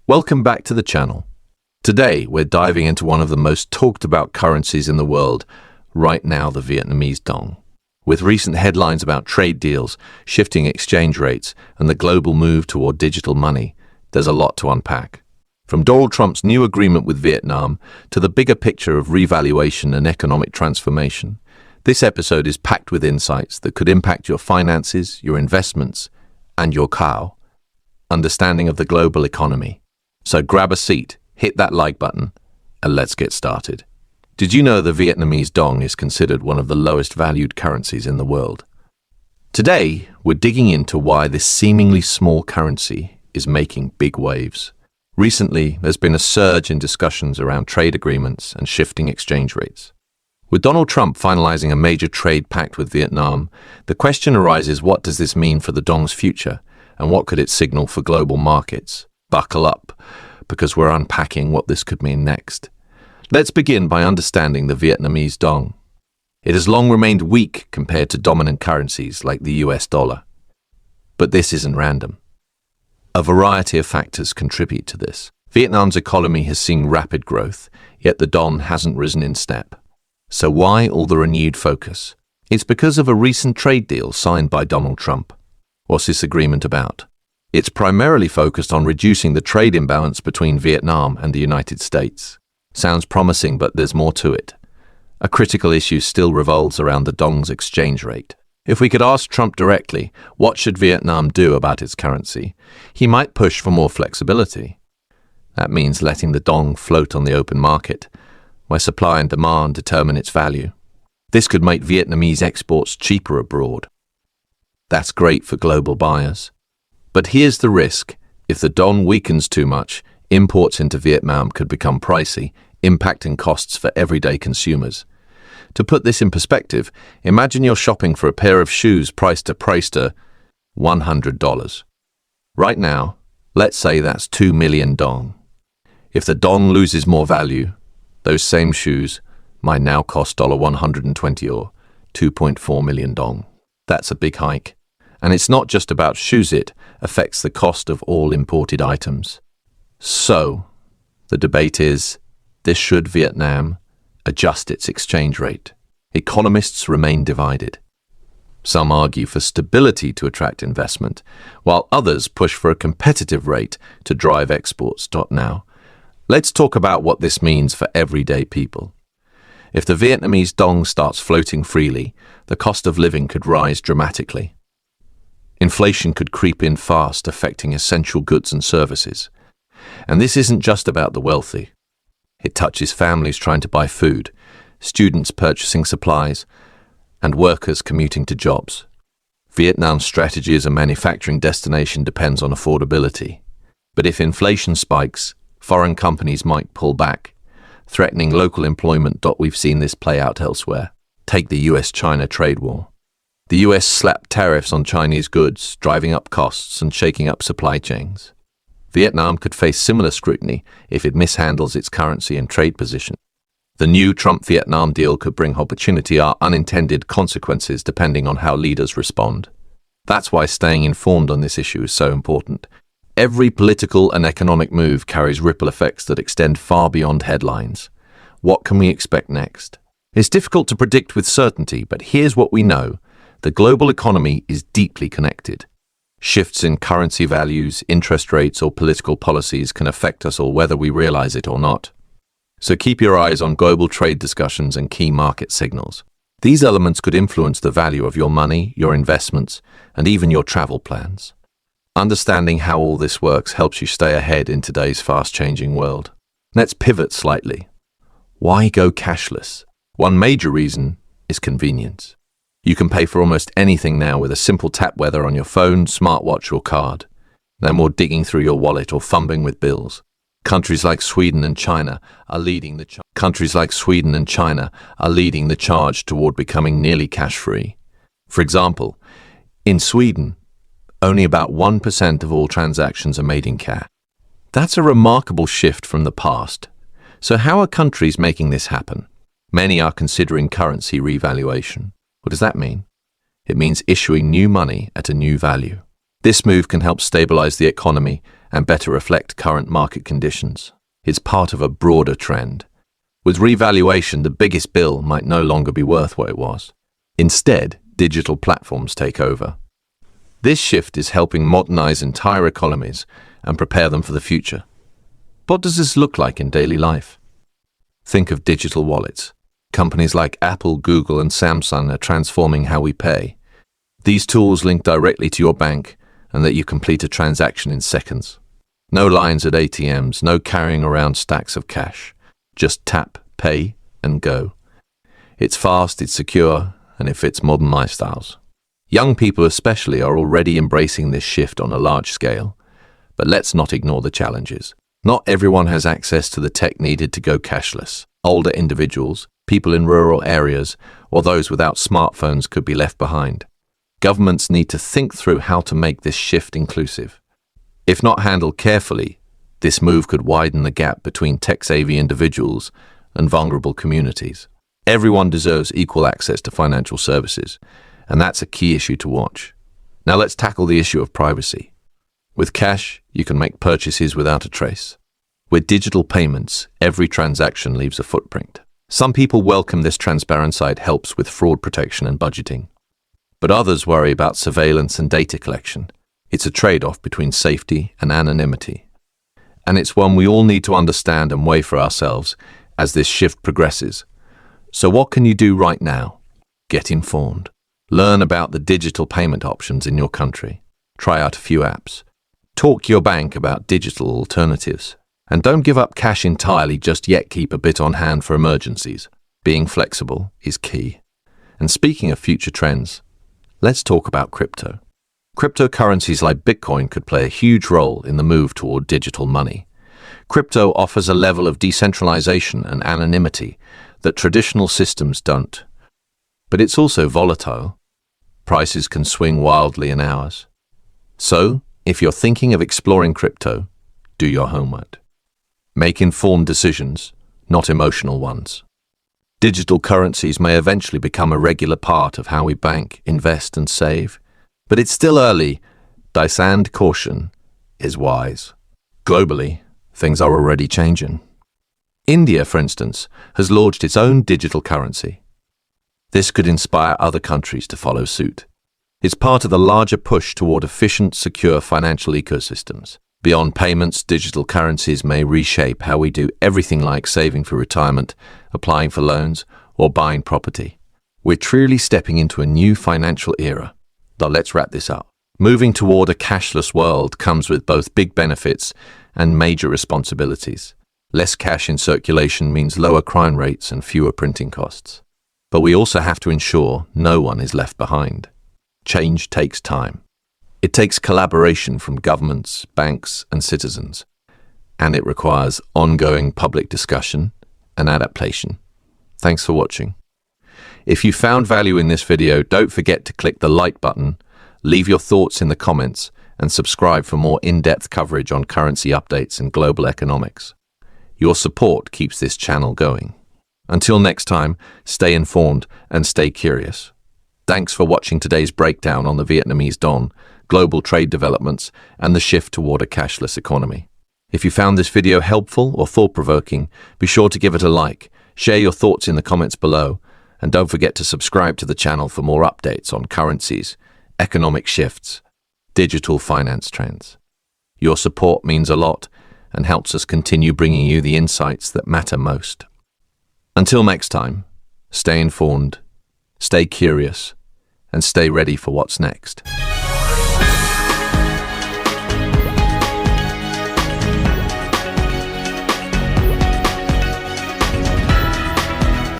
Welcome back to the channel. Today, we're diving into one of the most talked about currencies in the world right now, the Vietnamese dong. With recent headlines about trade deals, shifting exchange rates, and the global move toward digital money, there's a lot to unpack. From Donald Trump's new agreement with Vietnam to the bigger picture of revaluation and economic transformation, this episode is packed with insights that could impact your finances, your investments, and your understanding of the global economy. So grab a seat, hit that like button, and let's get started. Did you know the Vietnamese dong is considered one of the lowest valued currencies in the world? Today, we're digging into why this seemingly small currency is making big waves. Recently, there's been a surge in discussions around trade agreements and shifting exchange rates. With Donald Trump finalizing a major trade pact with Vietnam, the question arises, what does this mean for the dong's future, and what could it signal for global markets? Buckle up, because we're unpacking what this could mean next. Let's begin by understanding the Vietnamese dong. It has long remained weak compared to dominant currencies like the US dollar. But this isn't random. A variety of factors contribute to this. Vietnam's economy has seen rapid growth, yet the dong hasn't risen in step. So why all the renewed focus? It's because of a recent trade deal signed by Donald Trump. What's this agreement about? It's primarily focused on reducing the trade imbalance between Vietnam and the United States. Sounds promising, but there's more to it. A critical issue still revolves around the dong's exchange rate. If we could ask Trump directly, what should Vietnam do about its currency, he might push for more flexibility. That means letting the dong float on the open market, where supply and demand determine its value. This could make Vietnamese exports cheaper abroad. That's great for global buyers. But here's the risk. If the dong weakens too much, imports into Vietnam could become pricey, impacting costs for everyday consumers. To put this in perspective, imagine you're shopping for a pair of shoes priced at $100. Right now, let's say that's 2 million dong. If the dong loses more value, those same shoes might now cost $120 or 2.4 million dong. That's a big hike. And it's not just about shoes, it affects the cost of all imported items. So, the debate is, should Vietnam adjust its exchange rate? Economists remain divided. Some argue for stability to attract investment, while others push for a competitive rate to drive exports. Now, let's talk about what this means for everyday people. If the Vietnamese dong starts floating freely, the cost of living could rise dramatically. Inflation could creep in fast, affecting essential goods and services. And this isn't just about the wealthy. It touches families trying to buy food, students purchasing supplies, and workers commuting to jobs. Vietnam's strategy as a manufacturing destination depends on affordability. But if inflation spikes, foreign companies might pull back, threatening local employment. We've seen this play out elsewhere. Take the US-China trade war. The US slapped tariffs on Chinese goods, driving up costs and shaking up supply chains. Vietnam could face similar scrutiny if it mishandles its currency and trade position. The new Trump-Vietnam deal could bring opportunity or unintended consequences depending on how leaders respond. That's why staying informed on this issue is so important. Every political and economic move carries ripple effects that extend far beyond headlines. What can we expect next? It's difficult to predict with certainty, but here's what we know. The global economy is deeply connected. Shifts in currency values, interest rates, or political policies can affect us all whether we realize it or not. So keep your eyes on global trade discussions and key market signals. These elements could influence the value of your money, your investments, and even your travel plans. Understanding how all this works helps you stay ahead in today's fast-changing world. Let's pivot slightly. Why go cashless? One major reason is convenience. You can pay for almost anything now with a simple tap, whether on your phone, smartwatch, or card. No more digging through your wallet or fumbling with bills. Countries like Sweden and China are leading the charge toward becoming nearly cash-free. For example, in Sweden, only about 1% of all transactions are made in cash. That's a remarkable shift from the past. So how are countries making this happen? Many are considering currency revaluation. What does that mean? It means issuing new money at a new value. This move can help stabilize the economy and better reflect current market conditions. It's part of a broader trend. With revaluation, the biggest bill might no longer be worth what it was. Instead, digital platforms take over. This shift is helping modernize entire economies and prepare them for the future. What does this look like in daily life? Think of digital wallets. Companies like Apple, Google, and Samsung are transforming how we pay. These tools link directly to your bank and let you complete a transaction in seconds. No lines at ATMs, no carrying around stacks of cash. Just tap, pay, and go. It's fast, it's secure, and it fits modern lifestyles. Young people especially are already embracing this shift on a large scale. But let's not ignore the challenges. Not everyone has access to the tech needed to go cashless. Older individuals, people in rural areas, or those without smartphones could be left behind. Governments need to think through how to make this shift inclusive. If not handled carefully, this move could widen the gap between tech-savvy individuals and vulnerable communities. Everyone deserves equal access to financial services, and that's a key issue to watch. Now let's tackle the issue of privacy. With cash, you can make purchases without a trace. With digital payments, every transaction leaves a footprint. Some people welcome this transparent side helps with fraud protection and budgeting. But others worry about surveillance and data collection. It's a trade-off between safety and anonymity. And it's one we all need to understand and weigh for ourselves as this shift progresses. So what can you do right now? Get informed. Learn about the digital payment options in your country. Try out a few apps. Talk to your bank about digital alternatives. And don't give up cash entirely just yet. Keep a bit on hand for emergencies. Being flexible is key. And speaking of future trends, let's talk about crypto. Cryptocurrencies like Bitcoin could play a huge role in the move toward digital money. Crypto offers a level of decentralization and anonymity that traditional systems don't. But it's also volatile. Prices can swing wildly in hours. So, if you're thinking of exploring crypto, do your homework. Make informed decisions, not emotional ones. Digital currencies may eventually become a regular part of how we bank, invest, and save. But it's still early. Discerned caution is wise. Globally, things are already changing. India, for instance, has launched its own digital currency. This could inspire other countries to follow suit. It's part of the larger push toward efficient, secure financial ecosystems. Beyond payments, digital currencies may reshape how we do everything like saving for retirement, applying for loans, or buying property. We're truly stepping into a new financial era. Now let's wrap this up. Moving toward a cashless world comes with both big benefits and major responsibilities. Less cash in circulation means lower crime rates and fewer printing costs. But we also have to ensure no one is left behind. Change takes time. It takes collaboration from governments, banks, and citizens. And it requires ongoing public discussion and adaptation. Thanks for watching. If you found value in this video, don't forget to click the like button, leave your thoughts in the comments, and subscribe for more in-depth coverage on currency updates and global economics. Your support keeps this channel going. Until next time, stay informed and stay curious. Thanks for watching today's breakdown on the Vietnamese dong, global trade developments, and the shift toward a cashless economy. If you found this video helpful or thought-provoking, be sure to give it a like, share your thoughts in the comments below, and don't forget to subscribe to the channel for more updates on currencies, economic shifts, digital finance trends. Your support means a lot and helps us continue bringing you the insights that matter most. Until next time, stay informed, stay curious, and stay ready for what's next.